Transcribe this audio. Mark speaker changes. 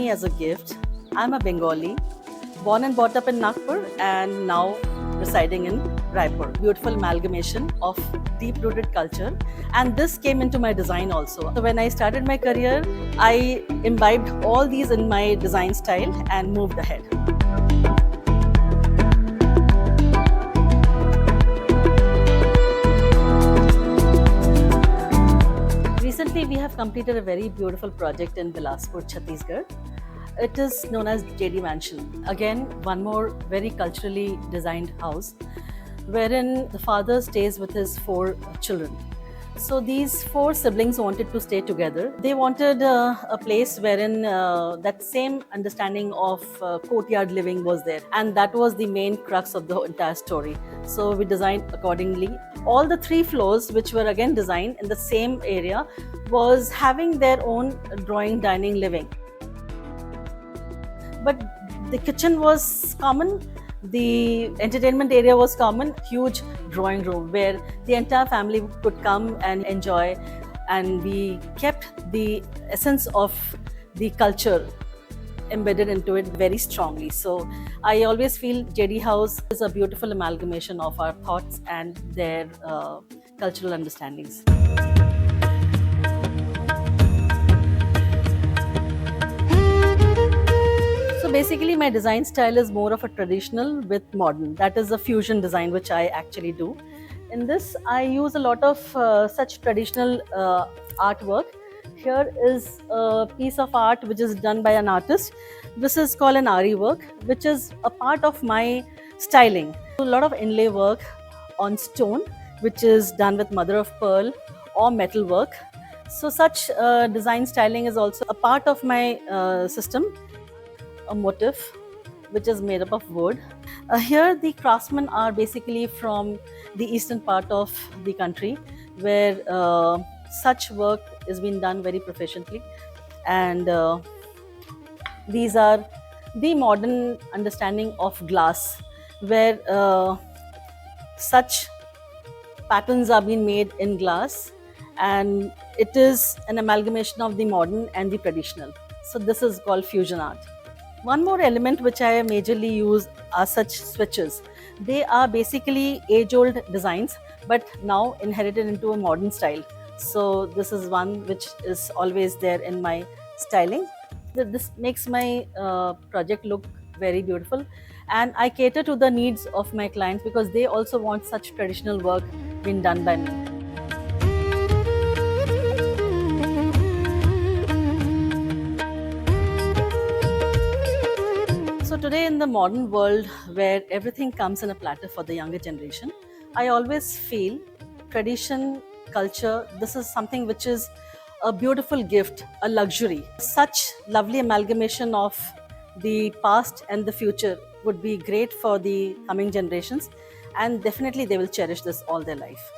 Speaker 1: me as a gift. I'm a Bengali, born and brought up in Nagpur and now residing in Raipur. Beautiful amalgamation of deep-rooted culture, and this came into my design also. So when I started my career, I imbibed all these in my design style and moved ahead. Recently, we have completed a very beautiful project in Bilaspur, Chhattisgarh. It is known as JD Mansion. Again, one more very culturally designed house wherein the father stays with his 4 children. So these 4 siblings wanted to stay together. They wanted a place wherein that same understanding of courtyard living was there, and that was the main crux of the entire story. So we designed accordingly. All the 3 floors, which were again designed in the same area, was having their own drawing, dining, living. But the kitchen was common, the entertainment area was common, huge drawing room where the entire family could come and enjoy, and we kept the essence of the culture embedded into it very strongly. So I always feel JD House is a beautiful amalgamation of our thoughts and their cultural understandings. So basically, my design style is more of a traditional with modern. That is a fusion design, which I actually do. In this, I use a lot of such traditional artwork. Here is a piece of art which is done by an artist. This is called an Ari work, which is a part of my styling. A lot of inlay work on stone, which is done with mother of pearl or metal work. So such design styling is also a part of my system. A motif which is made up of wood. Here the craftsmen are basically from the eastern part of the country, where such work is being done very proficiently, and these are the modern understanding of glass, where such patterns are being made in glass, and it is an amalgamation of the modern and the traditional. So this is called fusion art. One more element which I majorly use are such switches. They are basically age-old designs, but now inherited into a modern style. So this is one which is always there in my styling. This makes my project look very beautiful, and I cater to the needs of my clients because they also want such traditional work being done by me. So today, in the modern world where everything comes in a platter for the younger generation, I always feel tradition, culture, this is something which is a beautiful gift, a luxury. Such lovely amalgamation of the past and the future would be great for the coming generations, and definitely they will cherish this all their life.